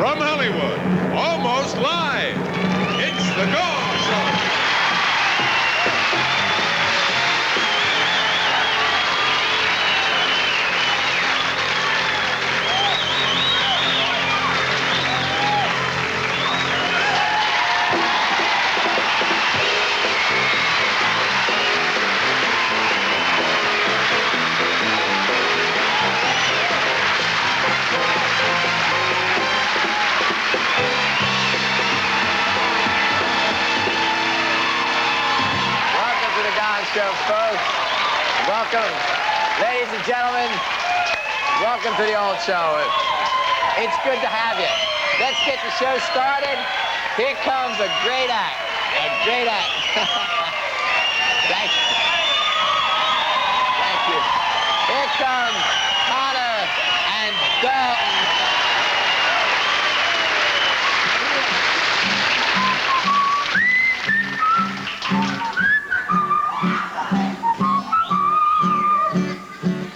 From Hollywood, almost live, it's the Gong Show. Show, folks. Welcome, ladies and gentlemen. Welcome to the old show. It's good to have you. Let's get the show started. Here comes a great act. A great act. Thank you. Thank you. Here comes Connor and Dalton.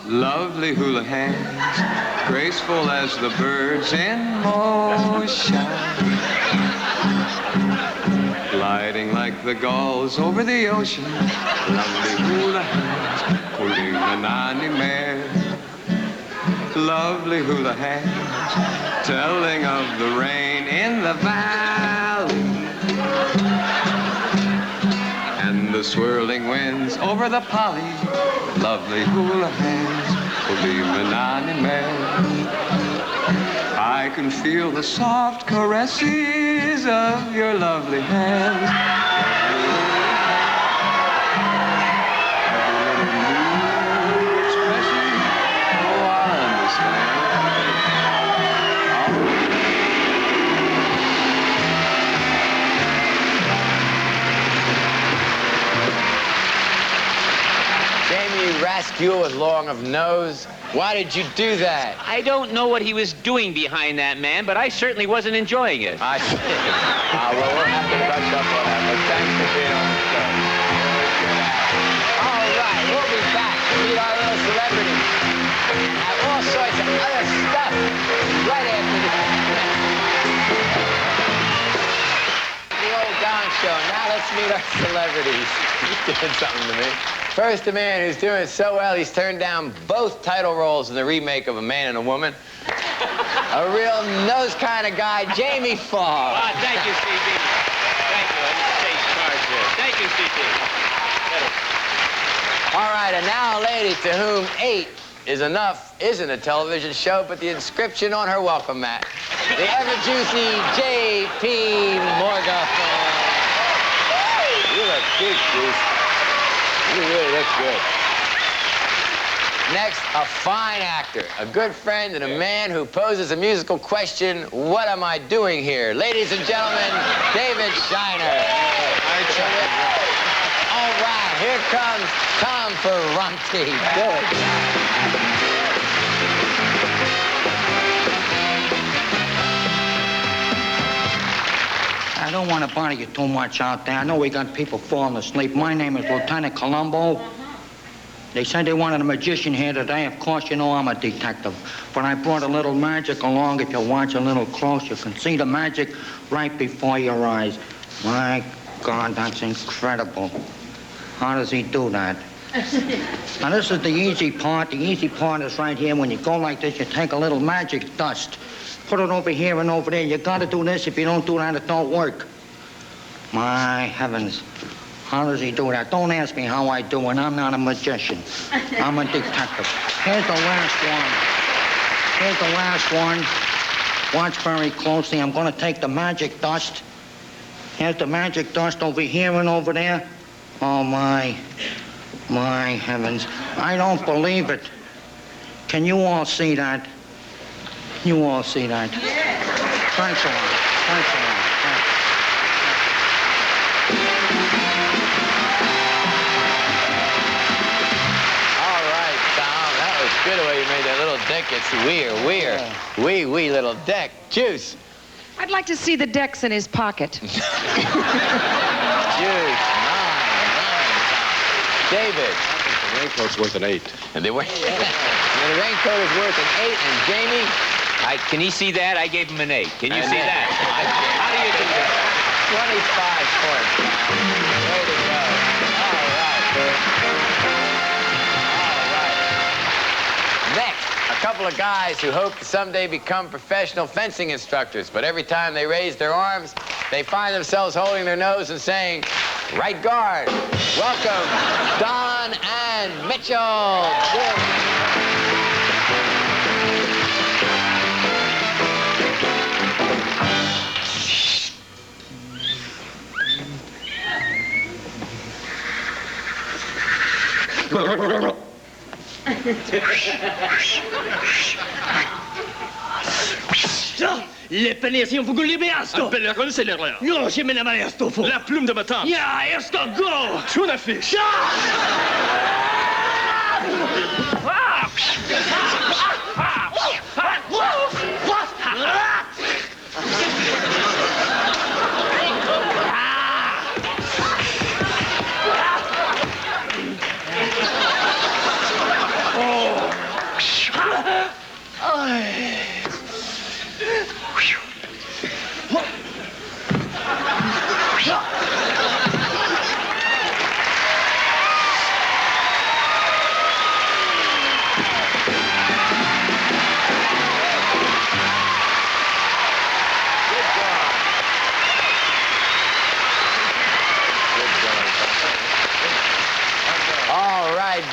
Lovely hula hands, graceful as the birds in motion, gliding like the gulls over the ocean. Lovely hula hands, holding an anime. Lovely hula hands, telling of the rain in the valley, and the swirling winds over the poly. Lovely hula hands, believe an anime. I can feel the soft caresses of your lovely hands. Every little new expression, oh, I understand. Rascule with long of nose. Why did you do that? I don't know what he was doing behind that man, but I certainly wasn't enjoying it. I see. Well, we'll have to brush up on that, but thanks for being on the show. All right, we'll be back to meet our little celebrities and have all sorts of other stuff right after this. The old Gong Show. Now let's meet our celebrities. You did something to me. First, a man who's doing so well, he's turned down both title roles in the remake of A Man and a Woman. A real nose kind of guy, Jaye Farr. Oh, thank you, CB. Thank you. I didn't take charge there. Thank you, CB. All right, and now a lady to whom 8 is enough isn't a television show, but the inscription on her welcome mat. The ever-juicy J.P. Morgan. You look cute, Juice. You really look good. Next, a fine actor, a good friend, and a man who poses a musical question, what am I doing here? Ladies and gentlemen, David Steiner. All right, here comes Tom Ferranti. Do it. I don't want to bother you too much out there. I know we got people falling asleep. My name is Lieutenant Colombo. They said they wanted a magician here today. Of course, you know I'm a detective. But I brought a little magic along. If you watch a little close, you can see the magic right before your eyes. My God, that's incredible. How does he do that? Now, this is the easy part. The easy part is right here. When you go like this, you take a little magic dust. Put it over here and over there. You gotta do this. If you don't do that, it don't work. My heavens. How does he do that? Don't ask me how I do it. I'm not a magician. I'm a detective. Here's the last one. Here's the last one. Watch very closely. I'm gonna take the magic dust. Here's the magic dust over here and over there. Oh, my heavens. I don't believe it. Can you all see that? You all see that? Thanks a lot. Thanks a lot. All right, Tom, that was good the way you made that little deck. It's wee little deck. Juice. I'd like to see the decks in his pocket. Juice. 9, David. The raincoat's worth an 8. And the raincoat is worth an 8, and Jamie? Can he see that? I gave him an 8. Can you see that? How do you do that? 25 points. Way to go. All right. Next, a couple of guys who hope to someday become professional fencing instructors, but every time they raise their arms, they find themselves holding their nose and saying, right guard. Welcome, Don and Mitchell. Le pensiamo fu liberato. Bella consigliere. No, ci me ne vai a stofo. La plume de ma tante. Ja, er ska gå. Tune affiche.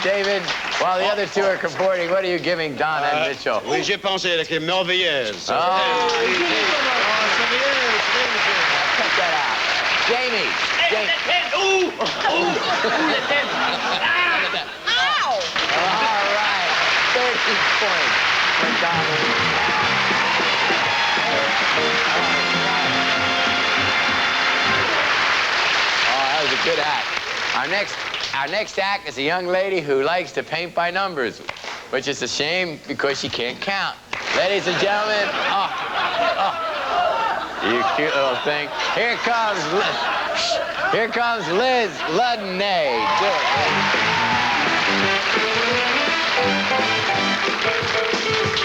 David, while the other two are comporting, what are you giving Don and Mitchell? Oui, j'ai pensé, elle est merveilleuse. Oh, check that out. Jamie. Ooh, Ow! All right, 30 points for Don. Oh, that was a good act. Our next act is a young lady who likes to paint by numbers, which is a shame because she can't count. Ladies and gentlemen, you cute little thing. Here comes Liz Ludney. Do it.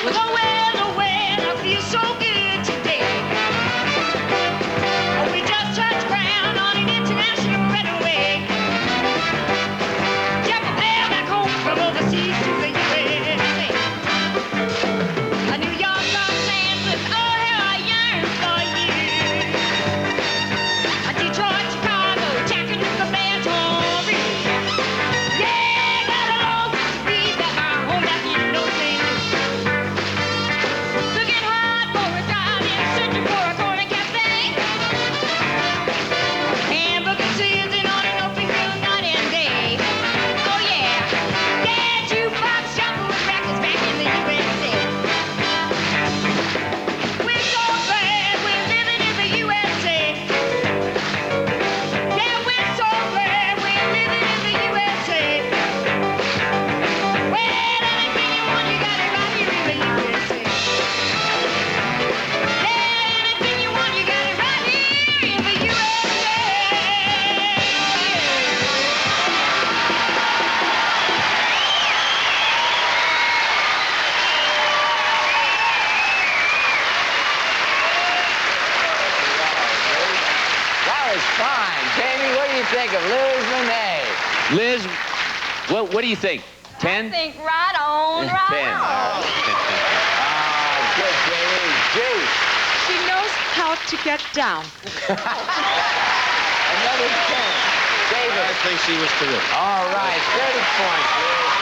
Well, I feel so good today. We just touched ground on an international runway. From overseas to the USA. A New York Los Angeles, oh how I yearn for you. A Detroit, Chicago, Chattanooga, Baton Rouge. Yeah, got a long way to be that my home that you know things. Looking hard for a darling, searching for a corner cafe. Hamburger sizzling on an open grill night and day. Oh yeah. Think of Liz Monet. Liz, what do you think? 10? I think right on, right 10. on. Good, Jamie. Juice. She knows how to get down. Another 10. David. I think she was terrific. All right, 30 points, Liz.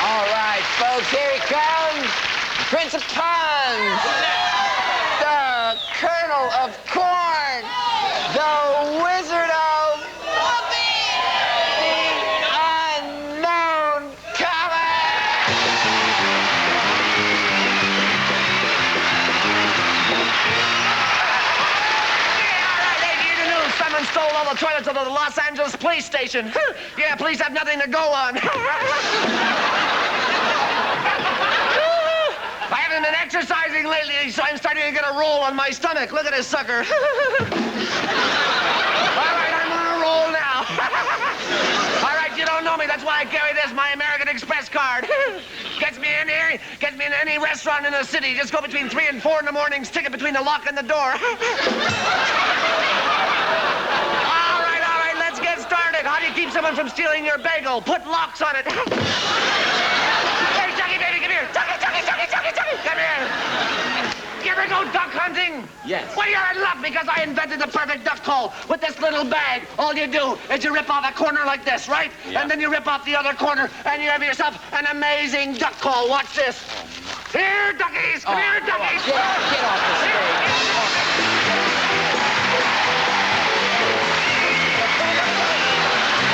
All right, folks, here he comes. Prince of Puns. The Colonel of Corn. The Wizard of Whoopee. The Unknown Comet. Someone stole all the toilets of the Los Angeles police station. Yeah, police have nothing to go on. I haven't been exercising lately, so I'm starting to get a roll on my stomach. Look at this sucker. All right, I'm on a roll now. All right, you don't don't know me. That's why I carry this, my American Express card. Gets me in here, gets me in any restaurant in the city. Just go between 3 and 4 in the morning, stick it between the lock and the door. All right, let's get started. How do you keep someone from stealing your bagel? Put locks on it. Hey, Chucky, baby, come here. Chucky, come here. You ever go duck hunting? Yes. Well, you're in luck because I invented the perfect duck call. With this little bag, all you do is you rip off a corner like this, right? Yeah. And then you rip off the other corner, and you have yourself an amazing duck call. Watch this. Here, duckies. Come here, duckies. Get off the stage.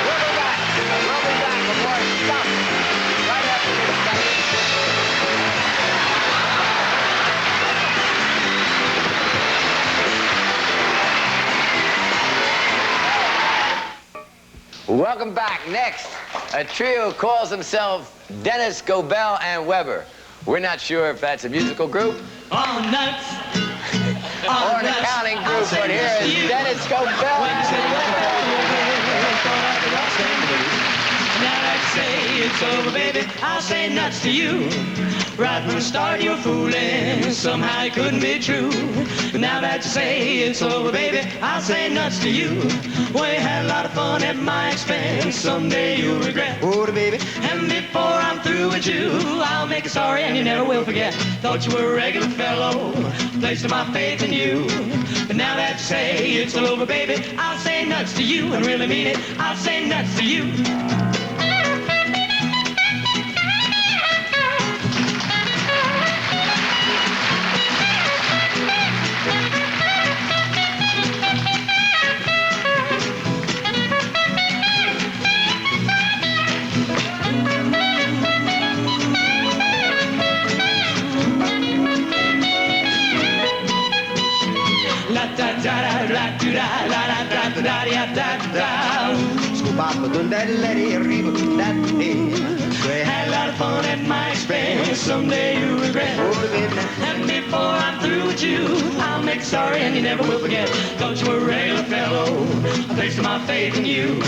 We'll be back with more stuff right after this message. Welcome back. Next, a trio calls themselves Dennis, Gobel, and Weber. We're not sure if that's a musical group All nuts. or an accounting group, but here is Dennis, Gobel, and Now that you say it's over, baby, I'll say nuts to you. Right from the start you were fooling, somehow it couldn't be true. Now that you say it's over, baby, I'll say nuts to you. Well, you had a lot of fun at my expense, someday you'll regret. Oh, baby. And before I'm through with you, I'll make you sorry and you never will forget. Thought you were a regular fellow, placed my faith in you. But now that you say it's all over, baby, I'll say nuts to you and really mean it. I'll say nuts to you. Had a lot of fun at my expense, someday you'll regret. And before I'm through with you, I'll make sorry and you never will forget. Thought you were a regular fellow, I placed my faith in you.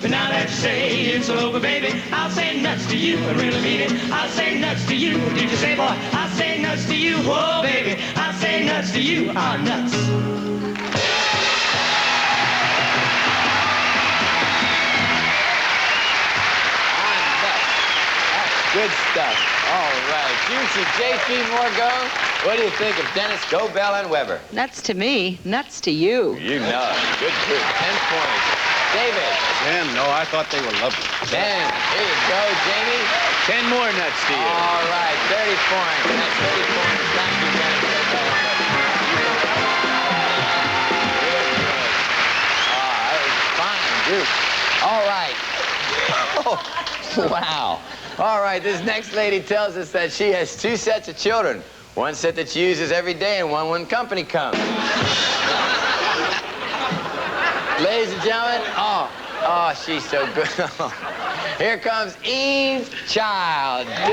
But now that you say it's all over, baby, I'll say nuts to you and really mean it. I'll say nuts to you. Did you say, boy? I'll say nuts to you. Oh, baby, I'll say nuts to you. Ah, nuts. good stuff. All right. Juicy J.P. Morgan, what do you think of Dennis, Gobel, and Weber? Nuts to me, nuts to you. You know. Good group. 10 points. David. 10. No, I thought they were lovely. 10. Here you go, Jamie. 10 more nuts to you. All right. 30 points. That's 30 points. Thank you, Dennis, Gobel, and Weber. That was a fine group. All right. Oh, wow. All right, this next lady tells us that she has 2 sets of children. One set that she uses every day and one when company comes. Ladies and gentlemen, oh, she's so good. Here comes Eve's child. Do it, Eve.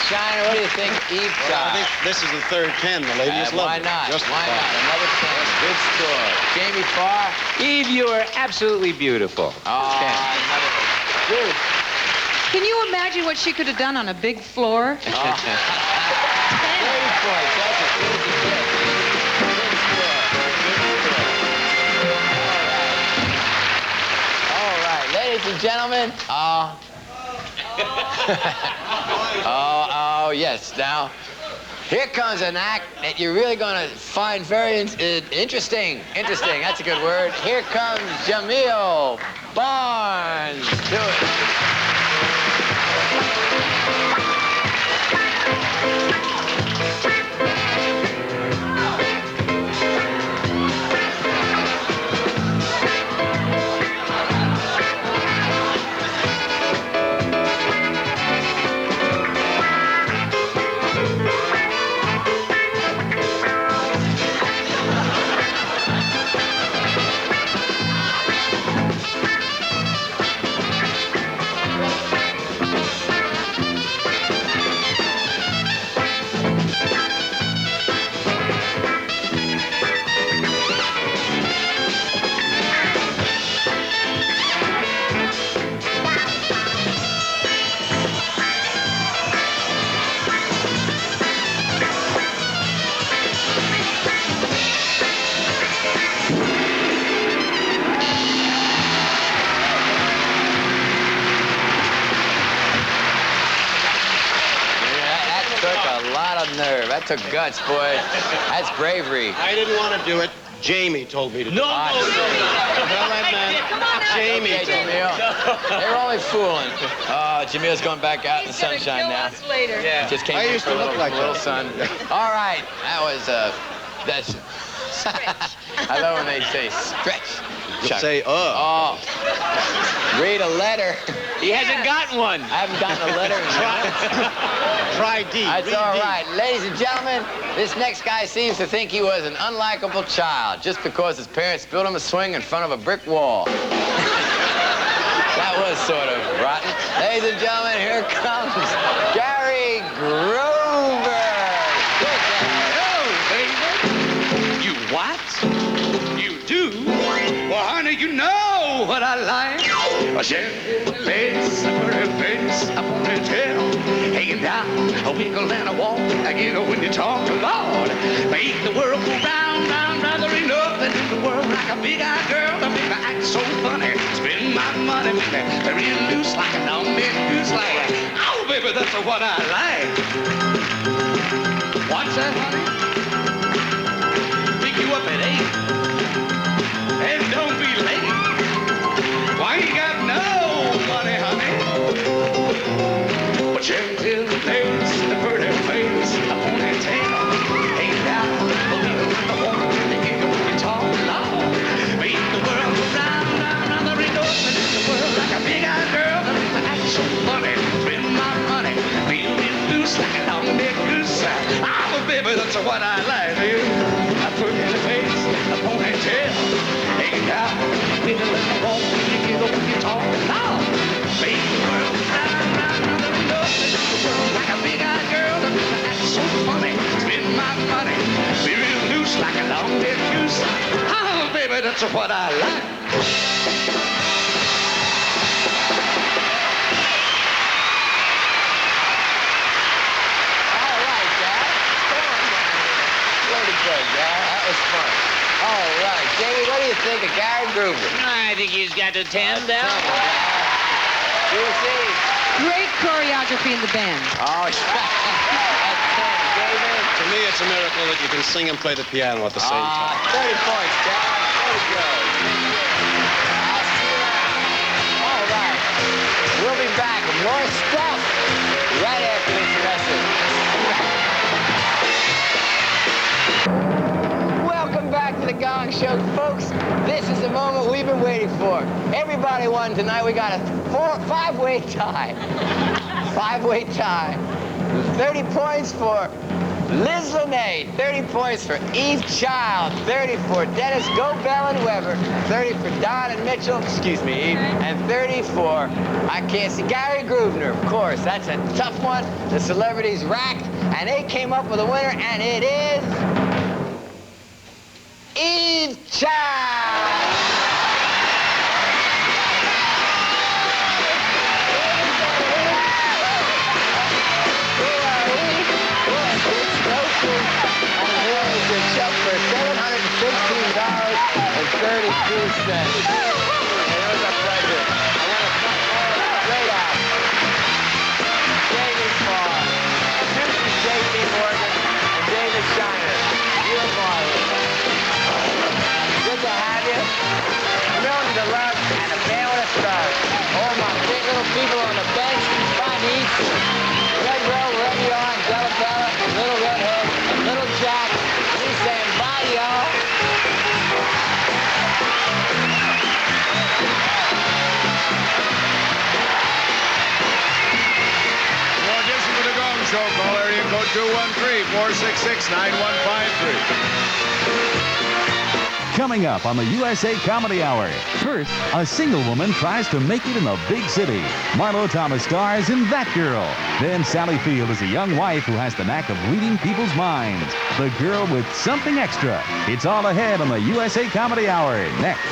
Steiner, what do you think, Eve? Well, I think this is the third 10. The lady is lovely. Why not? Just Why fine. not? Another 10. Good score. Jamie Farr. Eve, you are absolutely beautiful. Oh, 10. another. Juice. Can you imagine what she could have done on a big floor? 30 points. That's a easy kick. Good score. All right, ladies and gentlemen. Oh, yes. Now, here comes an act that you're really going to find very interesting. Interesting, that's a good word. Here comes Jamil Barnes. Do it. Nerve. That took guts, boy. That's bravery. I didn't want to do it. Jamie told me to do it. No, Jamie. Okay, Jamil. They were only fooling. Jamil's going back out in the sunshine now. Later. Yeah. Just came I in used for to a look little, like little that. sun. All right. That was, that's... I love when they say stretch. Chuck. Say, Oh. Read a letter. He hasn't gotten one. I haven't gotten a letter in Try D. That's Read all D. right. Ladies and gentlemen, this next guy seems to think he was an unlikable child just because his parents built him a swing in front of a brick wall. That was sort of rotten. Ladies and gentlemen, here comes Gary Grover. You what? You do? Well, honey, you know what I like. A shelly face, a pretty face, a ponytail, hanging down, a wiggle and a walk. You know when you talk, Lord, make the world go round, round, round. There ain't nothing in the world like a big-eyed girl to make me act so funny. Spend my money, make me real loose like a long-necked goose, like a, oh, baby, that's what I like. What's that, honey? Pick you up at 8. And don't be late. Why you got no money, honey? But gentle face, the pretty face, a ponytail, hang down, a wheel in the horn, and you know when you talk loud. Make the world go round, round, round. There ain't nothing in the world like a big-eyed girl that makes me act so funny. Spend my money, feel it loose like a long-necked goose. Ah, but baby, that's what I like, dude. A pretty face, a ponytail, hang down, a wheel in the horn, and you know when you talk loud. Make the world go round, round, round. There ain't nothing in the world like a big-eyed girl that makes me act so funny. Spend my money, be real loose like a long-necked goose. Ah, baby, that's what I like. All right, Dad. Come on down here. Pretty good, Dad. That was fun. All right, Jamie, what do you think of Gary Gruber? I think he's got a 10 down. You see? Great choreography in the band. Oh, that's 10, David. To me, it's a miracle that you can sing and play the piano at the same time. 30 points, Dad. There we go. I'll see you around. All right. We'll be back with more stuff right after this message. Welcome back to the Gong Show, folks. This is the moment we've been waiting for. Everybody won tonight. We got a five-way tie. Five-way tie. 30 points for Liz Linnae, 30 points for Eve Child, 30 for Dennis Gobel and Weber, 30 for Don and Mitchell, excuse me, Eve, and 30 for, I can't see, Gary Grubner, of course. That's a tough one. The celebrities racked, and they came up with a winner, and it is Eve Child. for $716.32. And it was a pleasure. I want to thank all of the great actors. David Farr, Susan J.P. Morgan, and David Steiner. You are marvelous. Good to have you. Millions of love and a band with a star. All my big little people on the bench, Spot East, Red Row, wherever you are, and Delabella, and Little Redhead, and Little Jack. And he's saying bye, y'all. To audition for the Gong Show, call area code 213-466-9153. Coming up on the USA Comedy Hour. First, a single woman tries to make it in a big city. Marlo Thomas stars in That Girl. Then Sally Field is a young wife who has the knack of reading people's minds. The girl with something extra. It's all ahead on the USA Comedy Hour. Next.